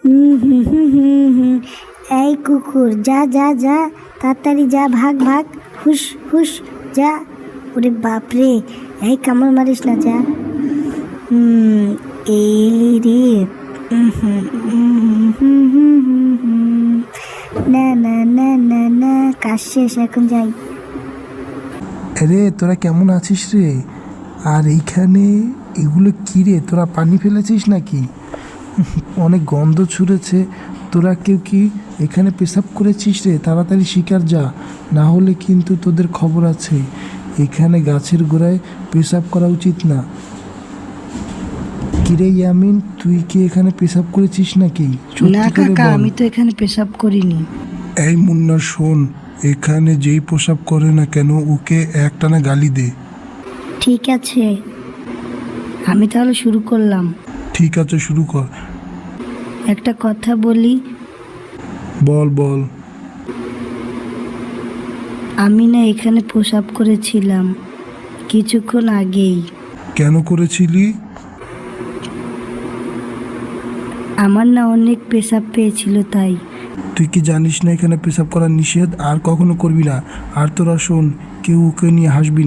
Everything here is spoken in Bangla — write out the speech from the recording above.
হুম হুম হুম হুম। এই কুকুর, যা যা যা, তাড়াতাড়ি যা, ভাগ ভাগ, হুস হুস, যা। ওরে বাপরে, এই কামড় মারিস না, যা। হুম, এই রে। হুম হুম হুম হুম হুম হুম। না না না না না, কাজ শেষ, এখন যাই। রে তোরা কেমন আছিস রে? আর এইখানে এগুলো কি রে, তোরা পানি ফেলেছিস নাকি? অনেক গন্ধ ছুঁড়েছে। তোরা কেউ কি এখানে পেশাব করেছিস রে? তাড়াতাড়ি শিকার যা, না হলে কিন্তু তোদের খবর আছে। এখানে গাছের গোড়ায় পেশাব করা উচিত না। কিরে ইয়ামিন, তুই কি এখানে পেশাব করেছিস নাকি? না সত্যি করে কাকা, বল। আমি তো এখানে পেশাব করিনি। এই মুন্না শোন, এখানে যেই পেশাব করে না কেন ওকে একটানা গালি দে। ঠিক আছে, আমি তাহলে শুরু করলাম। ঠিক আছে, শুরু কর। একটা কথা বলি, বল বল। আমি না এখানে পেশাব করেছিলাম কিছুক্ষণ আগেই। কেন করেছিলি? আমার না অনেক পেশাব পেয়েছিল তাই। তুই কি জানিস না এখানে পেশাব করা নিষেধ? আর কখনো করবি না। আর তোরা শোন, কেউ ওকে নিয়ে হাসবি না।